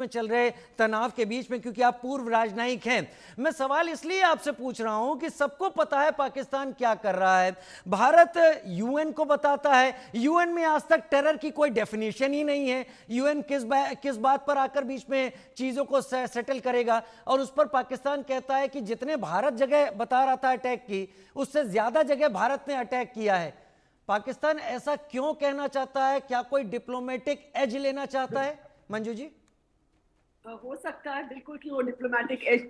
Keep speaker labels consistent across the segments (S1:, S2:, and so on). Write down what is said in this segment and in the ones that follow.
S1: में चल रहे तनाव के बीच में, क्योंकि आप पूर्व राजनयिक हैं। मैं सवाल इसलिए आपसे पूछ रहा हूं कि सबको पता है पाकिस्तान क्या कर रहा है। भारत यूएन को बताता है, यूएन में आज तक टेरर की कोई डेफिनेशन ही नहीं है। यूएन किस बात पर आकर बीच में चीजों को सेटल करेगा? और उस पर पाकिस्तान कहता है कि जितने भारत जगह बता रहा था अटैक की, उससे ज्यादा जगह भारत ने अटैक किया है। पाकिस्तान ऐसा क्यों कहना चाहता है? क्या कोई डिप्लोमेटिक एज लेना चाहता है? मंजू जी,
S2: हो सकता है बिल्कुल कि वो डिप्लोमेटिक एज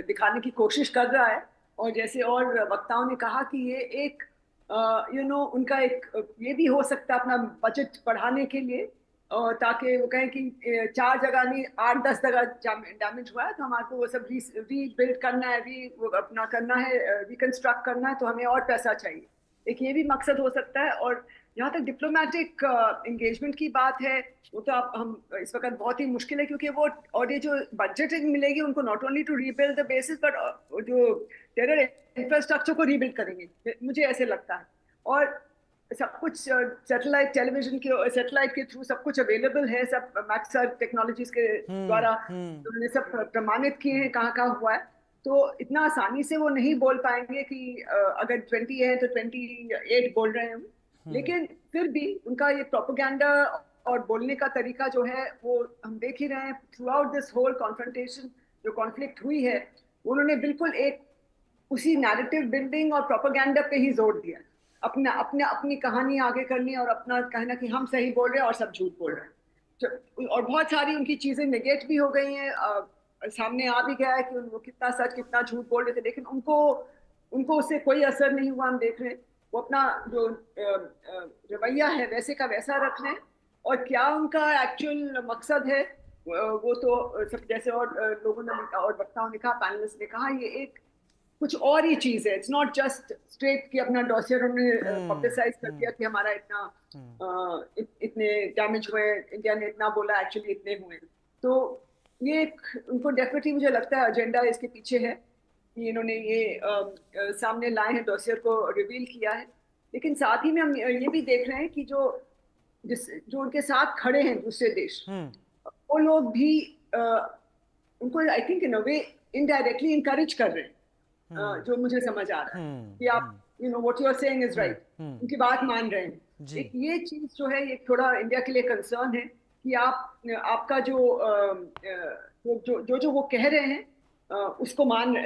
S2: दिखाने की कोशिश कर रहा है। और जैसे और वक्ताओं ने कहा कि ये एक उनका एक ये भी हो सकता है अपना बजट बढ़ाने के लिए, ताकि वो कहें कि 4 जगह नहीं 8-10 जगह डैमेज हुआ है, तो हमारे को वो सब रीबिल्ड करना है, अपना करना है, रिकंस्ट्रक्ट करना है, तो हमें और पैसा चाहिए। एक ये भी मकसद हो सकता है। और जहाँ तक डिप्लोमेटिक एंगेजमेंट की बात है, वो तो हम इस वक्त बहुत ही मुश्किल है, क्योंकि वो और ये जो बजटिंग मिलेगी उनको not only to rebuild the basis, but जो टेरर इंफ्रास्ट्रक्चर को रीबिल्ड करेंगे, मुझे ऐसे लगता है। और सब कुछ सैटेलाइट के थ्रू सब कुछ अवेलेबल है, सब मैक्सर टेक्नोलॉजीज के द्वारा उन्होंने सब प्रमाणित किए हैं कहाँ कहाँ हुआ है। तो इतना आसानी से वो नहीं बोल पाएंगे कि अगर 20 है तो 28 बोल रहे हैं। लेकिन फिर भी उनका ये प्रोपेगेंडा और बोलने का तरीका जो है वो हम देख ही रहे हैं throughout this whole confrontation. जो कॉन्फ्लिक्ट हुई है, उन्होंने बिल्कुल एक उसी नैरेटिव बिल्डिंग और प्रोपेगेंडा पे ही जोर दिया। अपनी कहानी आगे करनी और अपना कहना कि हम सही बोल रहे हैं और सब झूठ बोल रहे हैं। और बहुत सारी उनकी चीजें नेगेट भी हो गई हैं, सामने आ भी गया है कि वो कितना सच कितना झूठ बोल रहे थे, लेकिन उनको उनको उससे कोई असर नहीं हुआ। हम देख रहे हैं वो अपना जो रवैया है वैसे का वैसा रख रहे हैं। और क्या उनका एक्चुअल मकसद है, वो तो सब जैसे और लोगों ने और वक्ताओं ने कहा, पैनलिस्ट ने कहा, ये एक कुछ और ही चीज है। इट्स नॉट जस्ट स्ट्रेट कि अपना डॉसियर उन्होंने पब्लिसाइज कर दिया कि हमारा इतने डैमेज हुए, इंडिया ने इतना बोला, एक्चुअली इतने हुए। तो ये एक उनको डेफिनेटली मुझे लगता है एजेंडा इसके पीछे है कि इन्होंने ये सामने लाए हैं, डॉसियर को रिवील किया है। लेकिन साथ ही में हम ये भी देख रहे हैं कि जो उनके साथ खड़े हैं दूसरे देश, वो लोग भी उनको I think in a way indirectly encourage कर रहे हैं। जो मुझे समझ आ रहा है कि आप what you are saying is right, उनकी बात मान रहे हैं। एक ये चीज जो है ये थोड़ा इंडिया के लिए कंसर्न है कि आपका जो वो कह रहे हैं उसको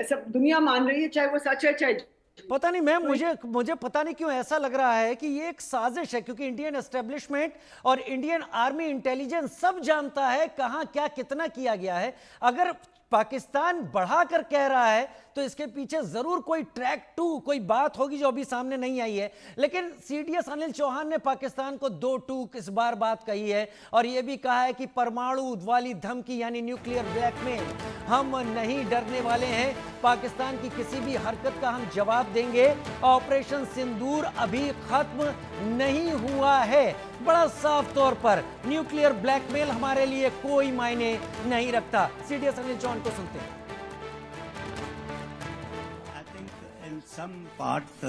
S2: सब दुनिया मान रही है, चाहे वो सच है चाहे।
S1: पता नहीं मैम,
S2: तो
S1: मुझे पता नहीं क्यों ऐसा लग रहा है कि ये एक साजिश है, क्योंकि इंडियन एस्टेब्लिशमेंट और इंडियन आर्मी इंटेलिजेंस सब जानता है कहां क्या कितना किया गया है। अगर पाकिस्तान बढ़ाकर कह रहा है तो इसके पीछे जरूर कोई ट्रैक 2 कोई बात होगी जो अभी सामने नहीं आई है। लेकिन सीडीएस अनिल चौहान ने पाकिस्तान को 2 टूक इस बार बात कही है, और यह भी कहा है कि परमाणु वाली धमकी यानी न्यूक्लियर ब्लैकमेल, हम नहीं डरने वाले हैं। पाकिस्तान की किसी भी हरकत का हम जवाब देंगे। ऑपरेशन सिंदूर अभी खत्म नहीं हुआ है। बड़ा साफ तौर पर न्यूक्लियर ब्लैकमेल हमारे लिए कोई मायने नहीं रखता। सीडीएस अनिल चौहान को सुनते हैं।
S3: In some part,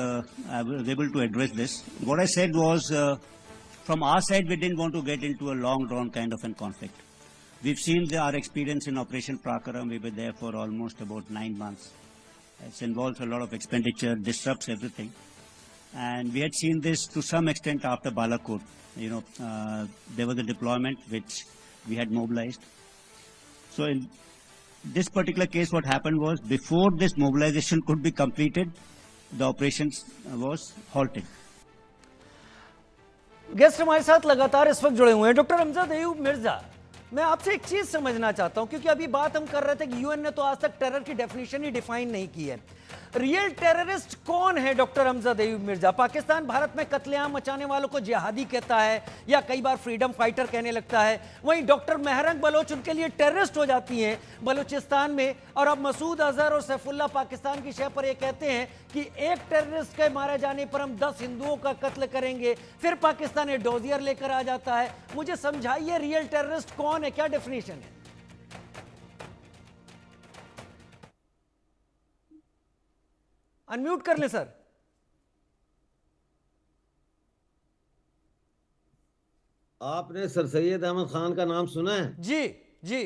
S3: I was able to address this. What I said was, from our side, we didn't want to get into a long-drawn kind of a conflict. We've seen our experience in Operation Prakaram. We were there for almost about 9 months. It involves a lot of expenditure, disrupts everything. And we had seen this to some extent after Balakot. There was a deployment which we had mobilized. So in this particular case, what happened was, before this mobilization could be completed, the operations was halted.
S1: Guest हमारे साथ लगातार इस वक्त जुड़े हुए हैं doctor Amjad Ayub Mirza. मैं आपसे एक चीज समझना चाहता हूं, क्योंकि अभी बात हम कर रहे थे कि यूएन ने तो आज तक टेरर की डेफिनेशन ही डिफाइन नहीं की है। रियल टेररिस्ट कौन है डॉक्टर अमजद अयूब मिर्जा? पाकिस्तान भारत में कत्लेआम मचाने वालों को जिहादी कहता है या कई बार फ्रीडम फाइटर कहने लगता है। वहीं डॉक्टर महरंग बलोच उनके लिए टेररिस्ट हो जाती हैं बलूचिस्तान में। और अब मसूद अजहर और सैफुल्लाह पाकिस्तान की शह पर यह कहते हैं कि एक टेररिस्ट के मारे जाने पर हम 10 हिंदुओं का कत्ल करेंगे। फिर पाकिस्तान ये डोजियर लेकर आ जाता है। मुझे समझाइए रियल टेररिस्ट कौन है, क्या डेफिनेशन है? अनम्यूट कर ले सर।
S4: आपने सर सैयद अहमद खान का नाम सुना है?
S1: जी। जी